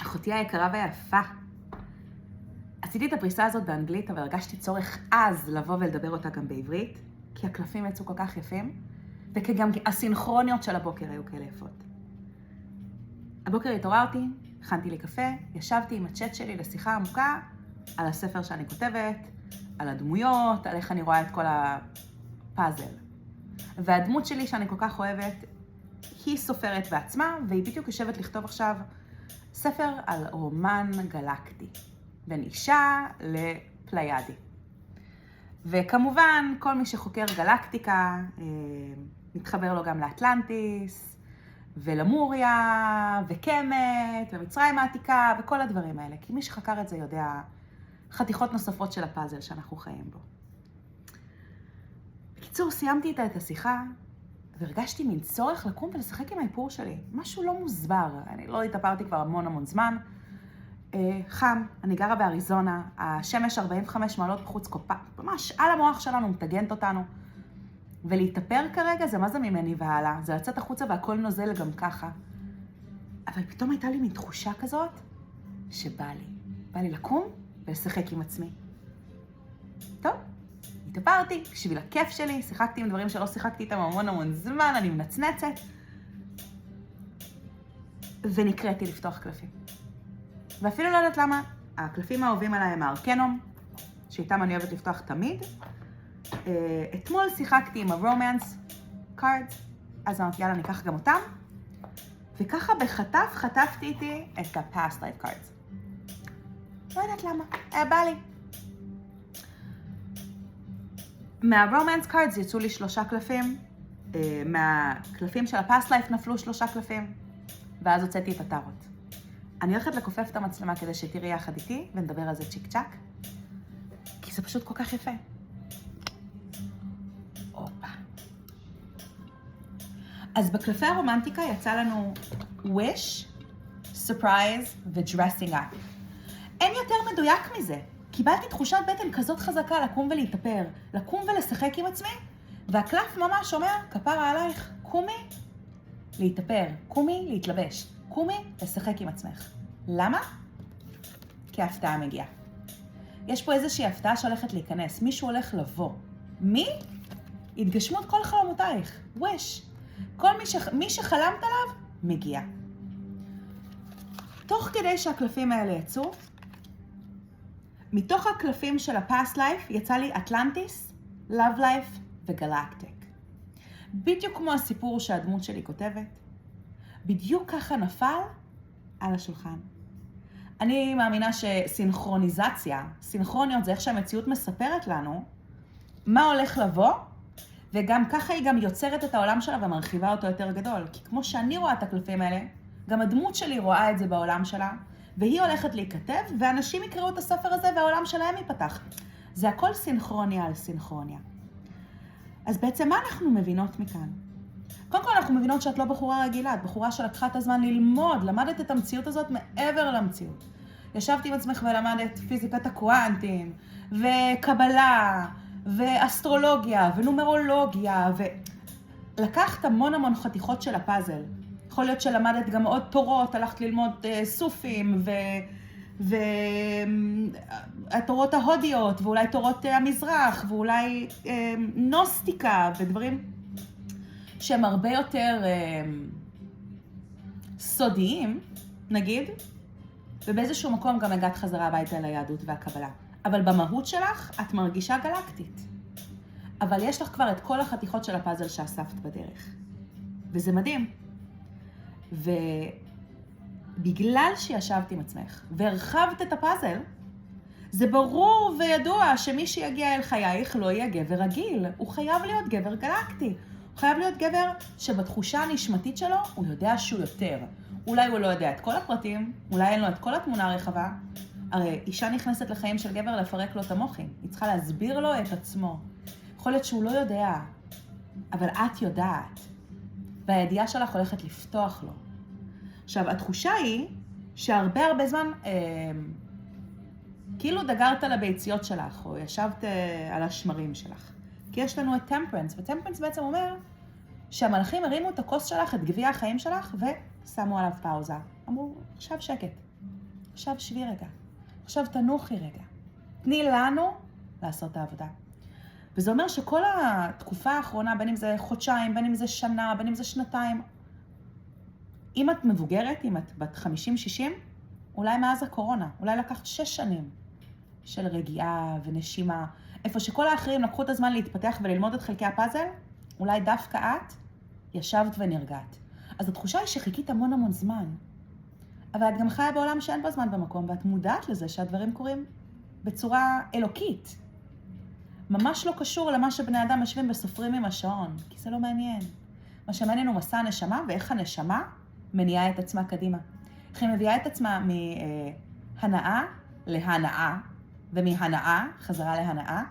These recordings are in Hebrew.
אחותי היקרה ויפה. עשיתי את הפריסה הזאת באנגלית, אבל הרגשתי צורך אז לבוא ולדבר אותה גם בעברית, כי הקלפים יצאו כל כך יפים, וגם הסינכרוניות של הבוקר היו כאלה יפות. הבוקר התעוררתי, הכנתי לי קפה, ישבתי עם הצ'אט שלי לשיחה עמוקה על הספר שאני כותבת, על הדמויות, על איך אני רואה את כל הפאזל. והדמות שלי שאני כל כך אוהבת, היא סופרת בעצמה, והיא בדיוק יושבת לכתוב עכשיו ספר על רומן גלקטי, בין אישה לפליידי. וכמובן, כל מי שחוקר גלקטיקה, מתחבר לו גם לאטלנטיס, ולמוריה, וקמת, ומצרים העתיקה, וכל הדברים האלה. כי מי שחקר את זה יודע חתיכות נוספות של הפאזל שאנחנו חיים בו. בקיצור, סיימתי איתה את השיחה, והרגשתי מין צורך לקום ולשחק עם האיפור שלי. משהו לא מוסבר. אני לא התאפרתי כבר המון זמן. חם, אני גרה באריזונה, השמש 45 מעלות בחוץ קופה, ממש על המוח שלנו, מטגנת אותנו. ולהתאפר כרגע זה מה זה ממני והלאה, זה לצאת החוצה והכל נוזל גם ככה. אבל פתאום הייתה לי מין תחושה כזאת שבא לי לקום ולשחק עם עצמי. טוב, התאפרתי בשביל הכיף שלי, שיחקתי עם דברים שלא שיחקתי איתם המון זמן, אני מנצנצת. ונקראתי לפתוח קלפים. ואפילו לא יודעת למה, הקלפים האהובים עליי הם הארקנום, שאיתם אני אוהבת לפתוח תמיד. אתמול שיחקתי עם הרומנס קארדס, אז אמרתי, יאללה, ניקח גם אותם. וככה בחטף חטפתי איתי את ה-past life cards. לא יודעת למה, בא לי. מה-romance cards יצאו לי 3 קלפים, מהקלפים של ה-past life נפלו 3 קלפים, ואז הוצאתי את הטארות. אני הולכת לכופף את המצלמה כדי שתראי יחד איתי, ונדבר על זה צ'יק צ'ק, כי זה פשוט כל כך יפה. אופה. אז בקלפי הרומנטיקה יצא לנו wish, surprise ו-dressing up. אין יותר מדויק מזה. קיבלתי תחושת בטן כזאת חזקה לקום ולהתאפר, לקום ולשחק עם עצמי, והקלף ממש אומר, כפרה עלייך, קומי, להתאפר, קומי, להתלבש. קומי, לשחק עם עצמך. למה? כי ההפתעה מגיעה. יש פה איזושהי הפתעה שהולכת להיכנס. מישהו הולך לבוא. מי? התגשמות כל חלומותייך. wish. מי שחלמת עליו, מגיע. תוך כדי שהקלפים האלה יצאו, מתוך הקלפים של ה-past life יצא לי אטלנטיס, love life וגלקטיק. בדיוק כמו הסיפור שהדמות שלי כותבת. בדיוק ככה נפל על השולחן. אני מאמינה שסינכרוניזציה, סינכרוניות זה איך שהמציאות מספרת לנו מה הולך לבוא, וגם ככה היא גם יוצרת את העולם שלה ומרחיבה אותו יותר גדול. כי כמו שאני רואה את הקלפים האלה, גם הדמות שלי רואה את זה בעולם שלה, והיא הולכת להיכתב, ואנשים יקראו את הספר הזה והעולם שלהם ייפתח. זה הכל סינכרוניה על סינכרוניה. אז בעצם מה אנחנו מבינות מכאן? קודם כל אנחנו מבינות שאת לא בחורה רגילה, את בחורה שלקחה את הזמן ללמוד, למדת את המציאות הזאת מעבר למציאות. ישבתי עם עצמך ולמדת פיזיקת הקוונטים, וקבלה, ואסטרולוגיה, ונומרולוגיה, ולקחת המון חתיכות של הפאזל. יכול להיות שלמדת גם עוד תורות, הלכת ללמוד סופים, והתורות ההודיות, ואולי תורות המזרח, ואולי נוסטיקה, ודברים שהם הרבה יותר סודיים, נגיד, ובאיזשהו מקום גם הגעת חזרה הביתה ליהדות והקבלה. אבל במהות שלך את מרגישה גלקטית. אבל יש לך כבר את כל החתיכות של הפאזל שאספת בדרך. וזה מדהים. ובגלל שישבת עם עצמך והרחבת את הפאזל, זה ברור וידוע שמי שיגיע אל חייך לא יהיה גבר רגיל. הוא חייב להיות גבר גלקטי. הוא חייב להיות גבר שבתחושה הנשמתית שלו הוא יודע שהוא יותר. אולי הוא לא יודע את כל הפרטים, אולי אין לו את כל התמונה הרחבה. הרי אישה נכנסת לחיים של גבר לפרק לו את המוחים. היא צריכה להסביר לו את עצמו. יכול להיות שהוא לא יודע, אבל את יודעת. והידיעה שלך הולכת לפתוח לו. עכשיו, התחושה היא שהרבה זמן כאילו דגרת על הביציות שלך, או ישבת על השמרים שלך. כי יש לנו את טמפרנס, וטמפרנס בעצם אומר שהמלאכים הרימו את הכוס שלך, את גביע החיים שלך, ושמו עליו פאוזה. אמרו, עכשיו שקט. עכשיו שבי רגע. עכשיו תנוחי רגע. תני לנו לעשות את העבודה. וזה אומר שכל התקופה האחרונה, בין אם זה חודשיים, בין אם זה שנה, בין אם זה שנתיים, אם את מבוגרת, אם את בת 50-60, אולי מאז הקורונה, אולי לקחת 6 שנים של רגיעה ונשימה, איפה שכל האחרים לקחו את הזמן להתפתח וללמוד את חלקי הפאזל, אולי דווקא את ישבת ונרגעת. אז התחושה היא שחיכית המון זמן, אבל את גם חיה בעולם שאין בו זמן במקום, ואת מודעת לזה שהדברים קורים בצורה אלוקית. ממש לא קשור למה שבני אדם משווים וסופרים עם השעון, כי זה לא מעניין. מה שמעניין הוא מסע הנשמה, ואיך הנשמה מניעה את עצמה קדימה. איך היא מביאה את עצמה מהנאה להנאה, ומהנאה חזרה להנאה,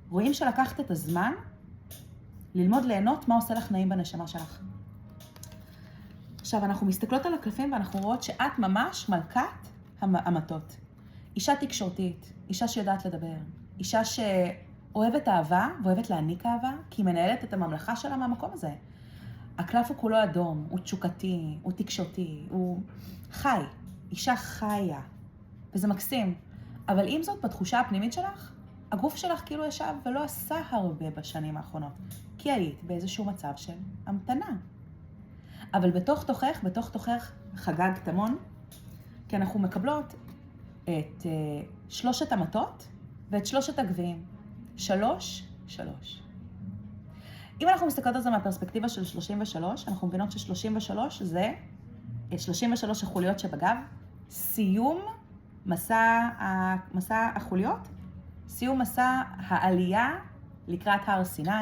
ורואים שלקחת את הזמן ללמוד ליהנות מה עושה לך נעים בנשמה שלך. עכשיו, אנחנו מסתכלות על הקלפים ואנחנו רואות שאת ממש מלכת המטות. אישה תקשורתית, אישה שיודעת לדבר, אישה שאוהבת אהבה ואוהבת להעניק אהבה, כי היא מנהלת את הממלכה שלה מהמקום הזה. הקלף הוא כולו אדום, הוא תשוקתי, הוא תקשורתי, הוא חי, אישה חיה, וזה מקסים. אבל עם זאת, בתחושה הפנימית שלך, הגוף שלך כאילו ישב ולא עשה הרבה בשנים האחרונות, כי היית באיזשהו מצב של המתנה. אבל בתוך תוכך חגגת המון, כי אנחנו מקבלות את 3 המטות ואת 3 הגביעים. 3. אם אנחנו מסתכלות על זה מהפרספקטיבה של 33, אנחנו מבינות ש33 זה 33 החוליות שבגב, סיום מסע החוליות, סיום מסע העלייה לקראת הר סיני,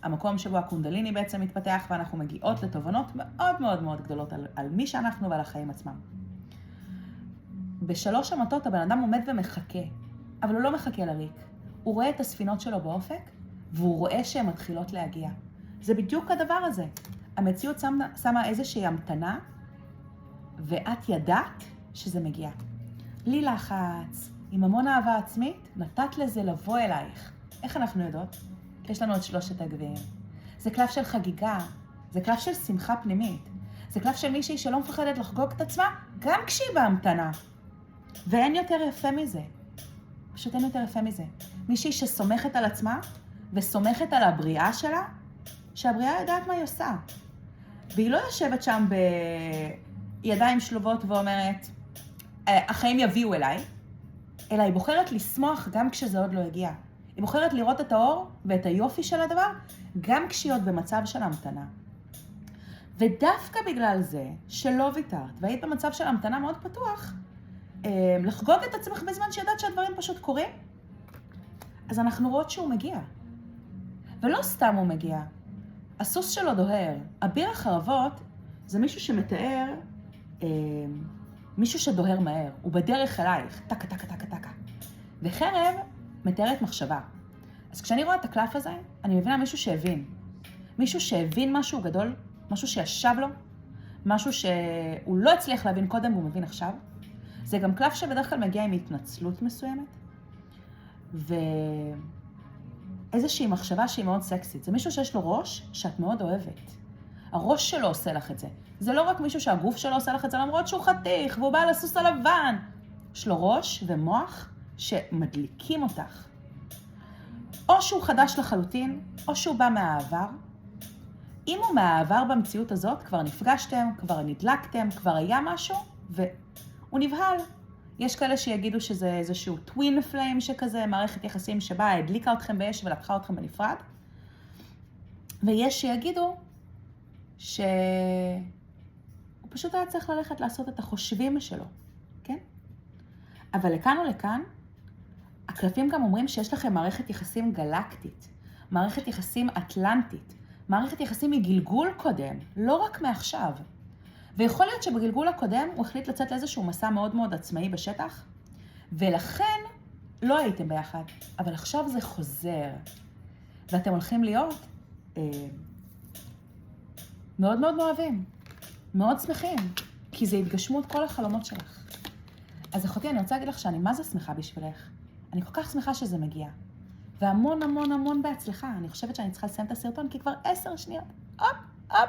המקום שבו הקונדליני בעצם מתפתח, ואנחנו מגיעות לתובנות מאוד גדולות על מי שאנחנו ועל החיים עצמם. ב3 המטות הבן אדם עומד ומחכה, אבל הוא לא מחכה לריק. הוא רואה את הספינות שלו באופק, והוא רואה שהן מתחילות להגיע. זה בדיוק הדבר הזה. המציאות שמה איזושהי המתנה, ואת ידעת שזה מגיע. בלי לחץ, עם המון אהבה עצמית, נתת לזה לבוא אלייך. איך אנחנו יודעות? כי יש לנו את 3 הגביעים. זה קלף של חגיגה, זה קלף של שמחה פנימית, זה קלף של מישהי שלא מפחדת לחגוג את עצמה, גם כשהיא בהמתנה. ואין יותר יפה מזה. פשוט אין יותר יפה מזה. מישהי שסומכת על עצמה, וסומכת על הבריאה שלה, שהבריאה יודעת מה היא עושה. והיא לא יושבת שם בידיים שלובות ואומרת, החיים יביאו אליי, אלא היא בוחרת לשמוח גם כשזה עוד לא הגיע. היא בוחרת לראות את האור ואת היופי של הדבר, גם כשהיא עוד במצב של המתנה. ודווקא בגלל זה שלא ויתרת, והיית במצב של המתנה מאוד פתוח, לחגוג את עצמך בזמן שידעת שהדברים פשוט קורים, אז אנחנו רואות שהוא מגיע. ולא סתם הוא מגיע. הסוס שלו דוהר. אביר החרבות זה מישהו שמתאר, מישהו שדוהר מהר. הוא בדרך אלייך, טקה. וחרב מתארת מחשבה. אז כשאני רואה את הקלף הזה, אני מבינה מישהו שהבין. מישהו שהבין משהו גדול, משהו שישב לו, משהו שהוא לא הצליח להבין קודם והוא מבין עכשיו. זה גם קלף שבדרך כלל מגיע עם התנצלות מסוימת. ואיזושהי מחשבה שהיא מאוד סקסית. זה מישהו שיש לו ראש שאת מאוד אוהבת. הראש שלו עושה לך את זה. זה לא רק מישהו שהגוף שלו עושה לך את זה, למרות שהוא חתיך והוא בא על הסוס הלבן. יש לו ראש ומוח שמדליקים אותך. או שהוא חדש לחלוטין, או שהוא בא מהעבר. אם הוא מהעבר במציאות הזאת, כבר נפגשתם, כבר נדלקתם, כבר היה משהו, והוא נבהל. יש כאלה שיגידו שזה איזשהו טווין פליים שכזה, מערכת יחסים שבה הדליקה אתכם באש ולקחה אתכם בנפרד. ויש שיגידו שהוא פשוט היה צריך ללכת לעשות את החושבים שלו, כן? אבל לכאן או לכאן, הקלפים גם אומרים שיש לכם מערכת יחסים גלקטית, מערכת יחסים אטלנטית, מערכת יחסים מגלגול קודם, לא רק מעכשיו. ויכול להיות שבגלגול הקודם הוא החליט לצאת לאיזשהו מסע מאוד מאוד עצמאי בשטח, ולכן לא הייתם ביחד, אבל עכשיו זה חוזר. ואתם הולכים להיות מאוד מאוד מאוהבים, מאוד שמחים, כי זה התגשמות כל החלומות שלך. אז אחותי, אני רוצה להגיד לך שאני מה זה שמחה בשבילך. אני כל כך שמחה שזה מגיע. והמון המון המון בהצלחה. אני חושבת שאני צריכה לסיים את הסרטון, כי כבר 10 שניות. הופ.